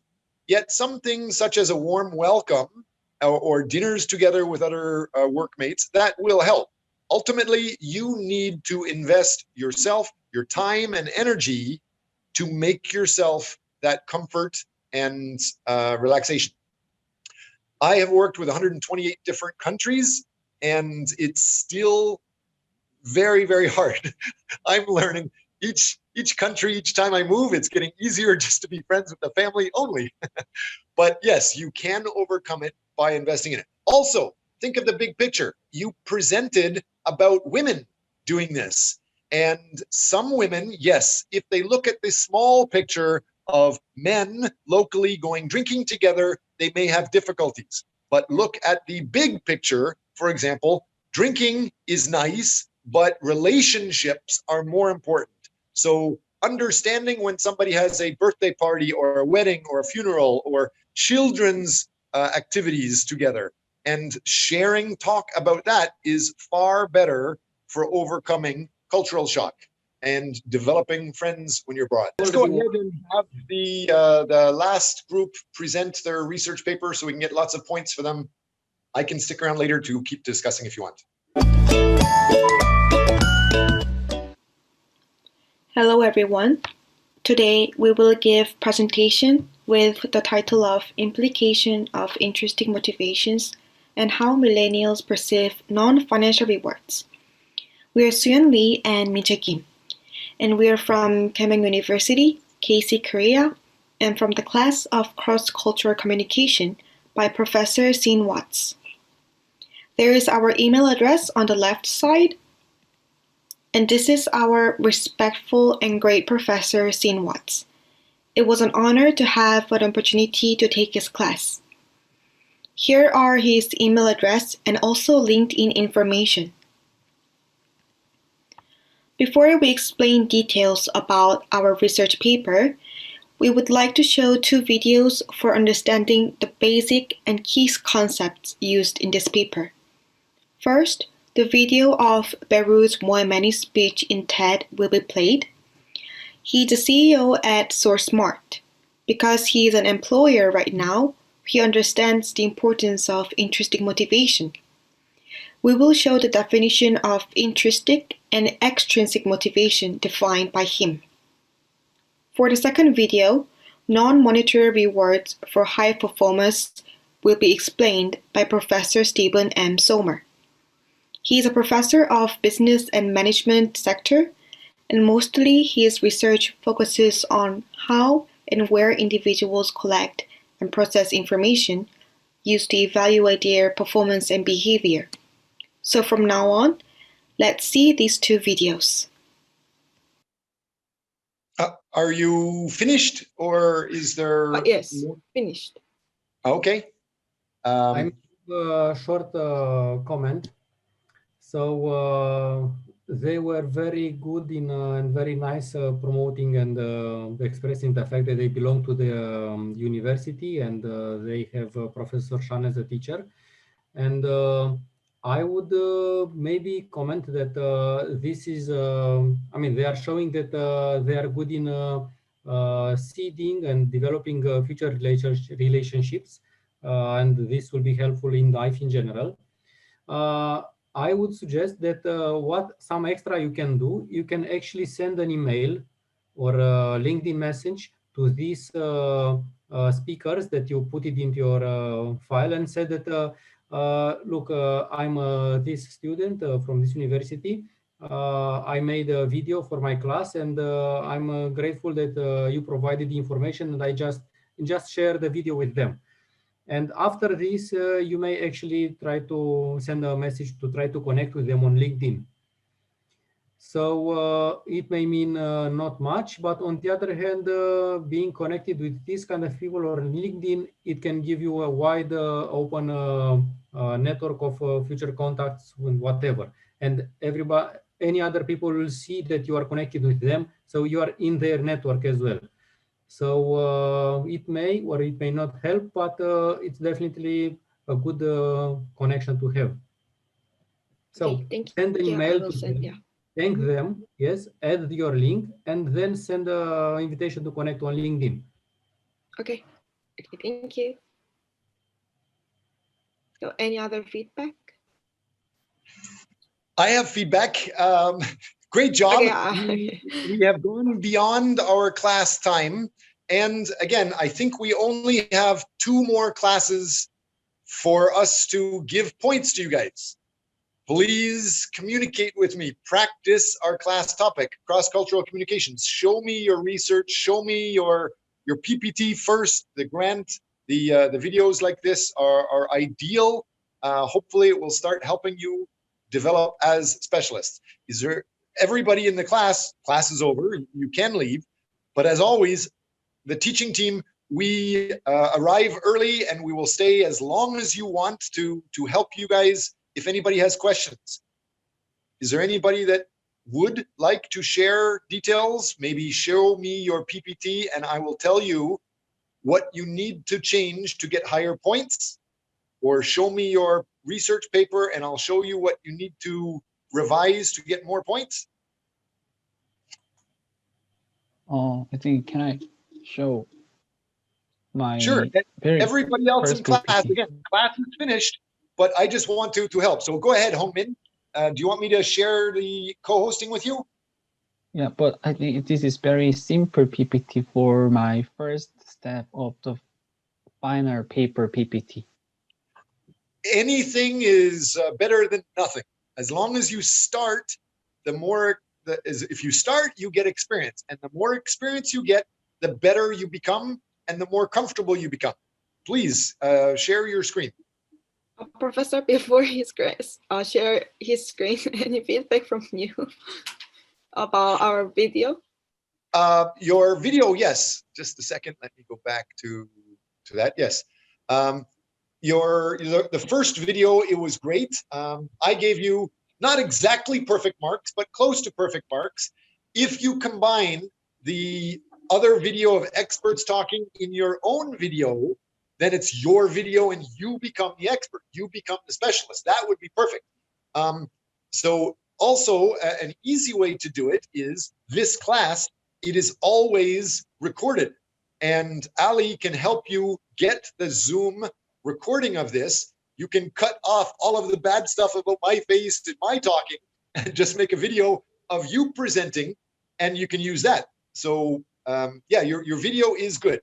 Yet some things such as a warm welcome or dinners together with other workmates, that will help. Ultimately, you need to invest yourself, your time and energy to make yourself that comfort and relaxation. I have worked with 128 different countries, and it's still very, very hard. I'm learning each country, each time I move, it's getting easier just to be friends with the family only. But yes, you can overcome it by investing in it. Also, think of the big picture. You presented about women doing this. And some women, yes, if they look at this small picture of men locally going drinking together, they may have difficulties. But look at the big picture. For example, drinking is nice, but relationships are more important. So understanding when somebody has a birthday party or a wedding or a funeral or children's activities together and sharing talk about that is far better for overcoming cultural shock and developing friends when you're abroad. Let's go ahead and have the last group present their research paper so we can get lots of points for them. I can stick around later to keep discussing if you want. Hello everyone. Today we will give presentation with the title of Implication of Intrinsic Motivations and How Millennials Perceive Non-Financial Rewards. We are Suyeon Lee and Min-Jae Kim, and we are from Keimyung University, KC, Korea, and from the class of Cross-Cultural Communication by Professor Sin Watts. There is our email address on the left side, and this is our respectful and great Professor Sin Watts. It was an honor to have an opportunity to take his class. Here are his email address and also LinkedIn information. Before we explain details about our research paper, we would like to show two videos for understanding the basic and key concepts used in this paper. First, the video of Behrooz Mohammadi's speech in TED will be played. He's the CEO at SourceSmart. Because he is an employer right now, he understands the importance of intrinsic motivation. We will show the definition of intrinsic and extrinsic motivation defined by him. For the second video, non-monetary rewards for high performers will be explained by Professor Stephen M. Sommer. He is a professor of business and management sector, and mostly his research focuses on how and where individuals collect and process information used to evaluate their performance and behavior. So from now on, let's see these two videos. Are you finished, or is there? Yes, finished. Okay. I make a short comment. So they were very good in and very nice promoting and expressing the fact that they belong to the university and they have Professor Shan as a teacher. And I would maybe comment that this is, I mean, they are showing that they are good in seeding and developing future relationships, and this will be helpful in life in general. I would suggest that what some extra you can do, you can actually send an email or a LinkedIn message to these speakers that you put it into your file and said that, look, I'm this student from this university. I made a video for my class, and I'm grateful that you provided the information, and I just share the video with them. And after this, you may actually try to send a message to try to connect with them on LinkedIn. So it may mean not much, but on the other hand, being connected with this kind of people on LinkedIn, it can give you a wide open network of future contacts and whatever. And everybody, any other people will see that you are connected with them, so you are in their network as well. So it may or it may not help, but it's definitely a good connection to have. So okay, send an email to them, thank them, yes, add your link, and then send an invitation to connect on LinkedIn. Okay, Okay, thank you. So any other feedback? I have feedback. Great job. Okay, We have gone beyond our class time. And again, I think we only have 2 more classes for us to give points to you guys. Please communicate with me. Practice our class topic, cross-cultural communications. Show me your research. Show me your PPT first. The grant, the videos like this are ideal. Hopefully, it will start helping you develop as specialists. Is there everybody in the class? Class is over. You can leave, but as always, the teaching team, we arrive early and we will stay as long as you want to help you guys if anybody has questions. Is there anybody that would like to share details? Maybe show me your PPT and I will tell you what you need to change to get higher points, or show me your research paper and I'll show you what you need to revise to get more points. I think, can I show my Sure. Everybody else in class, PPT. again, class is finished, but I just want to help. So go ahead, Hong Min. Do you want me to share the co-hosting with you? Yeah, but I think this is very simple PPT for my first step of the final paper PPT. Anything is better than nothing. As long as you start, the more, if you start, you get experience. And the more experience you get, the better you become and the more comfortable you become. Please share your screen. Professor, before his share his screen, any feedback from you about our video? Your video, yes. Just a second. Let me go back to that. Yes. The first video, it was great. I gave you not exactly perfect marks, but close to perfect marks. If you combine the other video of experts talking in your own video, then it's your video and you become the expert. You become the specialist. That would be perfect. So also an easy way to do it is this class, it is always recorded. And Ali can help you get the Zoom recording of this. You can cut off all of the bad stuff about my face and my talking and just make a video of you presenting and you can use that. So yeah, your video is good.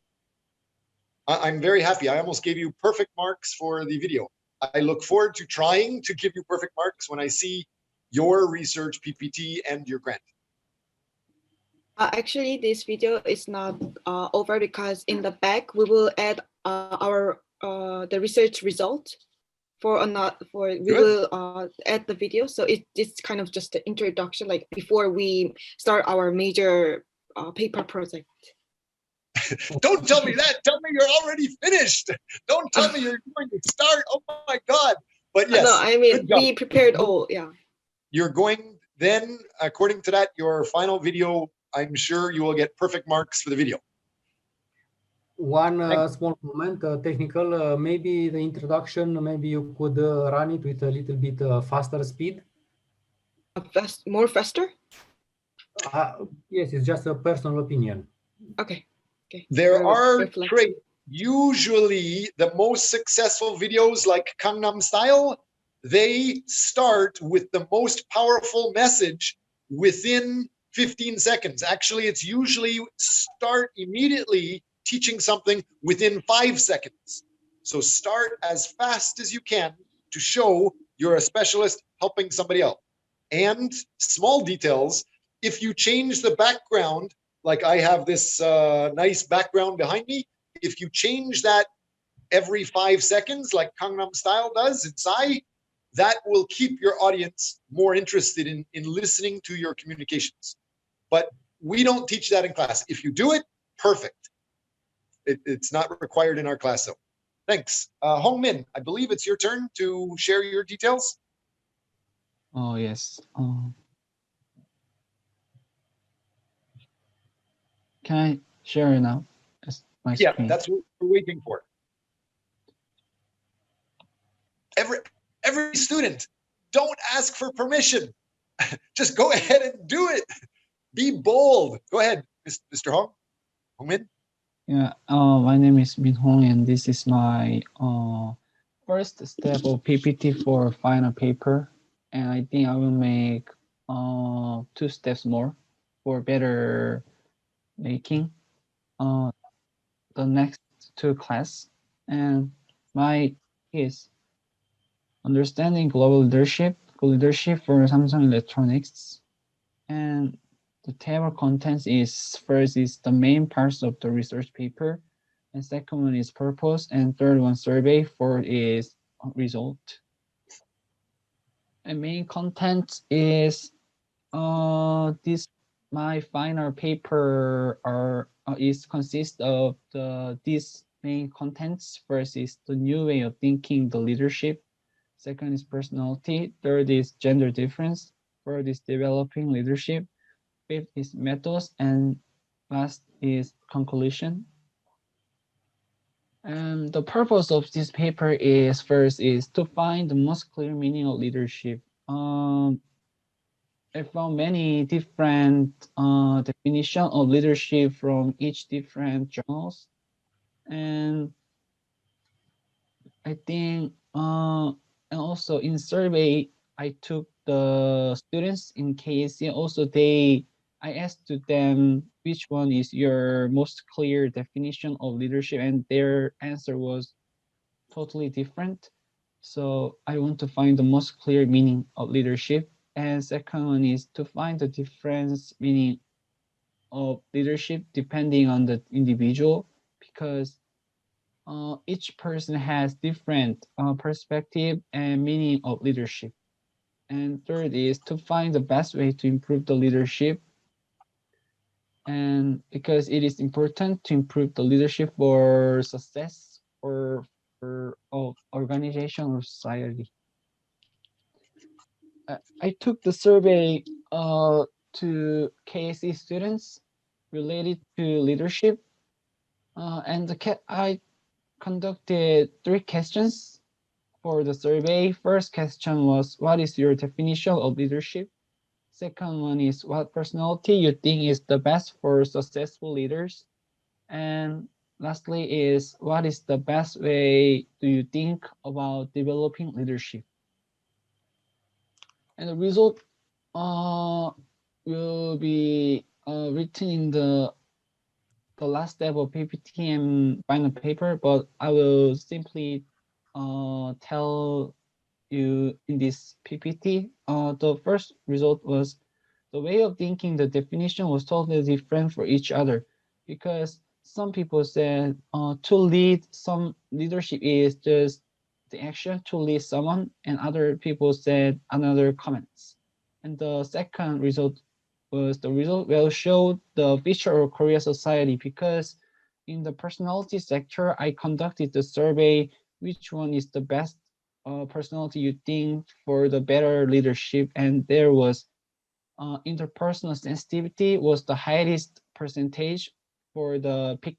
I'm very happy. I almost gave you perfect marks for the video. I look forward to trying to give you perfect marks when I see your research PPT and your grant. Actually, this video is not over because in the back we will add our the research result for we will add the video. So it's kind of just the introduction, like before we start our major paper project. Don't tell me that. Tell me you're already finished. Don't tell me you're going to start. Oh my God. But yes. No, I mean, we prepared all, yeah. You're going then, according to that, your final video, I'm sure you will get perfect marks for the video. One small comment, technical, maybe the introduction, maybe you could run it with a little bit faster speed. More faster? Yes, it's just a personal opinion. Okay. Okay. There are traits. Usually the most successful videos like Gangnam Style, they start with the most powerful message within 15 seconds. Actually, it's usually start immediately teaching something within 5 seconds. So start as fast as you can to show you're a specialist helping somebody else. And small details, if you change the background, like I have this nice background behind me, if you change that every 5 seconds, like Gangnam Style does in Psy, that will keep your audience more interested in listening to your communications. But we don't teach that in class. If you do it, perfect. It's not required in our class, though. Thanks. Hong Min, I believe it's your turn to share your details. Oh, yes. Can I share now? My yeah, screen? That's what we're waiting for. Every student, don't ask for permission. Just go ahead and do it. Be bold. Go ahead, Mr. Hong Min. Yeah, my name is Min Hong, and this is my first step of PPT for final paper. And I think I will make 2 steps more for better making the next 2 class. And my is understanding global leadership for Samsung Electronics. And the table contents is first is the main parts of the research paper, and second one is purpose, and third one survey, fourth is result. And main content is this my final paper is consist of these main contents. First is the new way of thinking the leadership. Second is personality. Third is gender difference. Fourth is developing leadership. Fifth is methods, and last is conclusion. And the purpose of this paper is first is to find the most clear meaning of leadership. I found many different definition of leadership from each different journals, and I think and also in survey I took the students in KSC. Also I asked to them which one is your most clear definition of leadership, and their answer was totally different. So I want to find the most clear meaning of leadership. And second one is to find the difference meaning of leadership depending on the individual, because each person has different perspective and meaning of leadership. And third is to find the best way to improve the leadership. And because it is important to improve the leadership for success or for organization or society. I took the survey to KSC students related to leadership, and I conducted 3 questions for the survey. First question was, what is your definition of leadership? Second one is, what personality you think is the best for successful leaders? And lastly is, what is the best way do you think about developing leadership? And the result will be written in the last step of PPT and final paper, but I will simply tell you in this PPT. The first result was the way of thinking, the definition was totally different for each other, because some people said to lead, some leadership is just the action to lead someone, and other people said another comments. And the second result was the result will show the future of Korea society, because in the personality sector, I conducted the survey, which one is the best personality you think for the better leadership, and there was interpersonal sensitivity was the highest percentage for the pick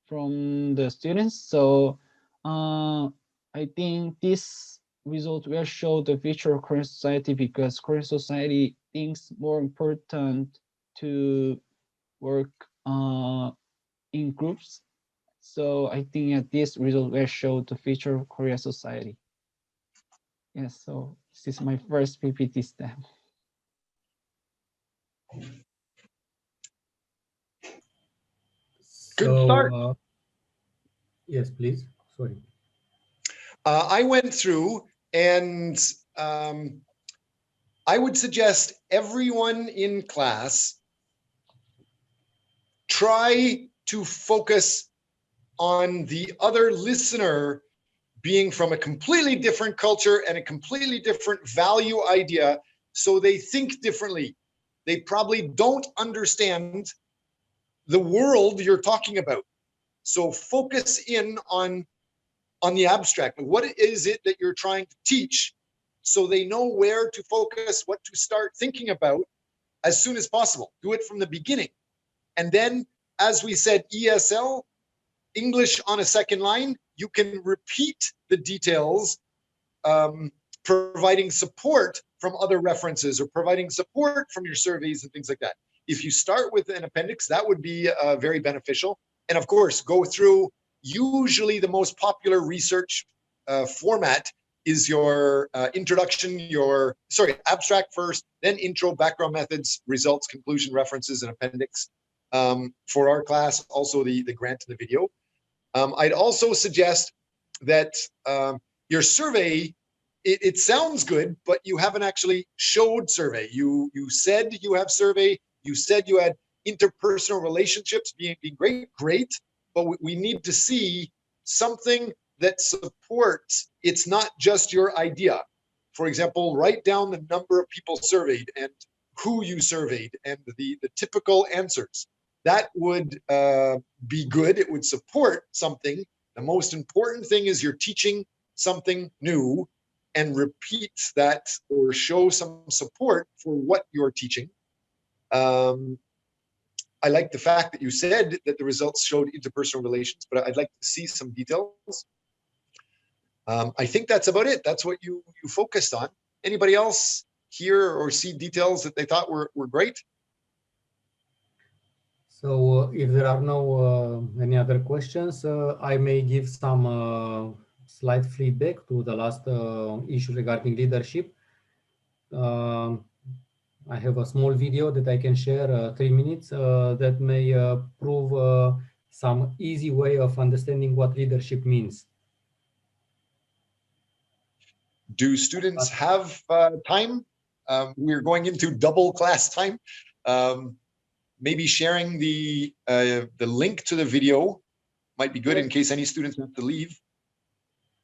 from the students. So I think this result will show the future of Korean society, because Korean society thinks more important to work in groups. So I think that this result will show the future of Korean society. Yes, so this is my first PPT step. Good start. Yes, please. Sorry. I went through, and I would suggest everyone in class try to focus on the other listener being from a completely different culture and a completely different value idea, so they think differently. They probably don't understand the world you're talking about. So focus in on the abstract. What is it that you're trying to teach, so they know where to focus, what to start thinking about as soon as possible. Do it from the beginning. And then, as we said, ESL, English on a second line, you can repeat the details, providing support from other references or providing support from your surveys and things like that. If you start with an appendix, that would be very beneficial. and of course, go through. Usually the most popular research format is your introduction, abstract first, then intro, background methods, results, conclusion, references, and appendix. For our class, also the grant and the video. I'd also suggest that your survey, it sounds good, but you haven't actually showed survey. You said you have survey, you said you had interpersonal relationships being great, but we need to see something that supports. It's not just your idea. For example, write down the number of people surveyed and who you surveyed and the typical answers. That would be good. It would support something. The most important thing is you're teaching something new, and repeat that or show some support for what you're teaching. I like the fact that you said that the results showed interpersonal relations, but I'd like to see some details. I think that's about it. That's what you focused on. Anybody else hear or see details that they thought were great? So if there are no any other questions, I may give some slight feedback to the last issue regarding leadership. I have a small video that I can share, 3 minutes, that may prove some easy way of understanding what leadership means. Do students have time? We're going into double class time. Maybe sharing the link to the video might be good in case any students have to leave.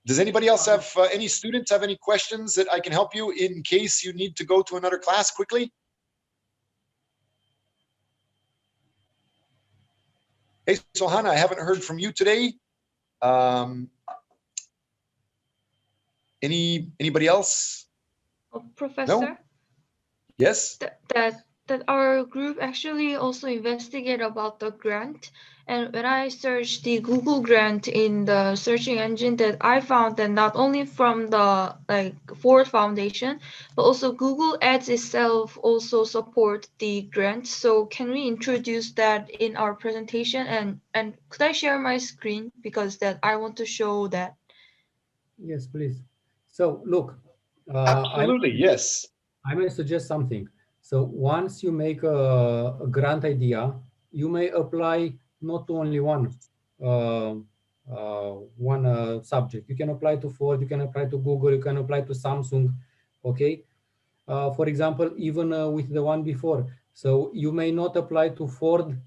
Does anybody else have any students have any questions that I can help you in case you need to go to another class quickly? Hey, so Hannah, I haven't heard from you today. Anybody else? Professor? No? Yes? That our group actually also investigate about the grant, and when I searched the Google grant in the searching engine, that I found that not only from the Ford Foundation, but also Google Ads itself also support the grant. So can we introduce that in our presentation, and could I share my screen because that I want to show that? Yes, please. So look, absolutely, yes. I may suggest something. So once you make a grant idea, you may apply not to only one subject. You can apply to Ford, you can apply to Google, you can apply to Samsung. Okay. For example, even with the one before. So you may not apply to Ford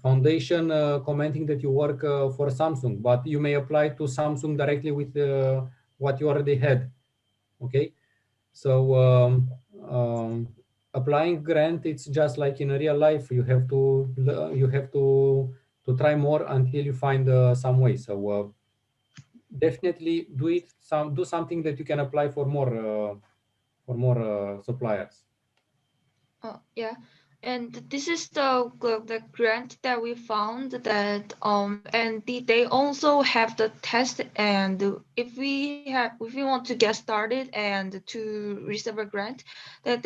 Foundation commenting that you work for Samsung, but you may apply to Samsung directly with what you already had. Okay. So applying grant, it's just like in a real life. You have to try more until you find some way. So definitely do something that you can apply for more suppliers. Yeah, and this is the grant that we found that and they also have the test, and if we want to get started and to receive a grant, that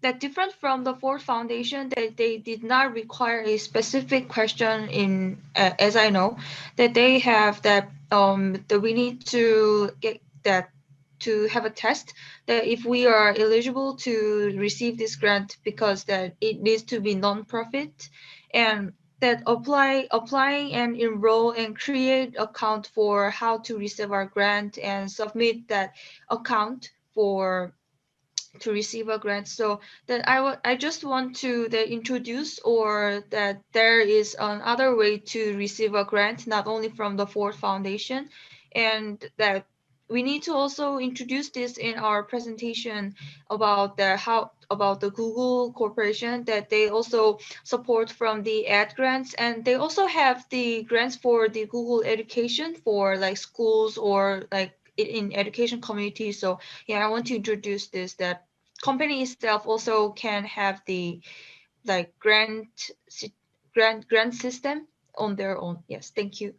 that different from the Ford Foundation, that they did not require a specific question in as I know, that they have that that we need to get that to have a test that if we are eligible to receive this grant, because that it needs to be non-profit, and that applying and enroll and create account for how to receive our grant and submit that account to receive a grant. So that I just want to introduce, or that there is another way to receive a grant, not only from the Ford Foundation, and that we need to also introduce this in our presentation about the Google Corporation, that they also support from the ad grants, and they also have the grants for the Google education for like schools or like in education community. So yeah, I want to introduce this, that company itself also can have the like grant system on their own. Yes, thank you.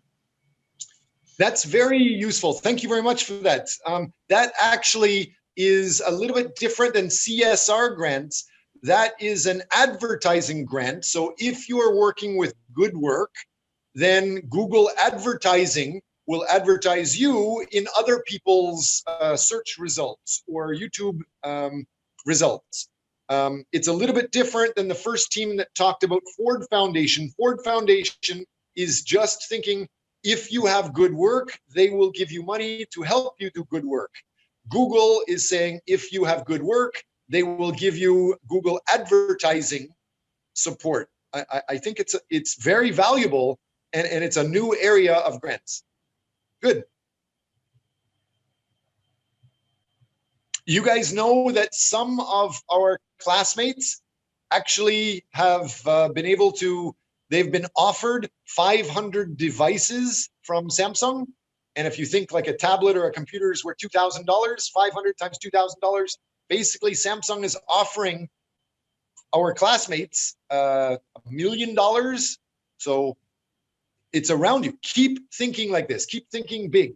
That's very useful. Thank you very much for that. That actually is a little bit different than CSR grants. that is an advertising grant. So if you are working with good work, then Google advertising will advertise you in other people's search results or YouTube results. It's a little bit different than the first team that talked about Ford Foundation. Ford Foundation is just thinking, if you have good work, they will give you money to help you do good work. Google is saying, if you have good work, they will give you Google advertising support. I think it's very valuable, and it's a new area of grants. Good. You guys know that some of our classmates actually have been able to, they've been offered 500 devices from Samsung. And if you think like a tablet or a computer is worth $2,000, 500 times $2,000, basically Samsung is offering our classmates $1 million. So it's around you. Keep thinking like this. Keep thinking big.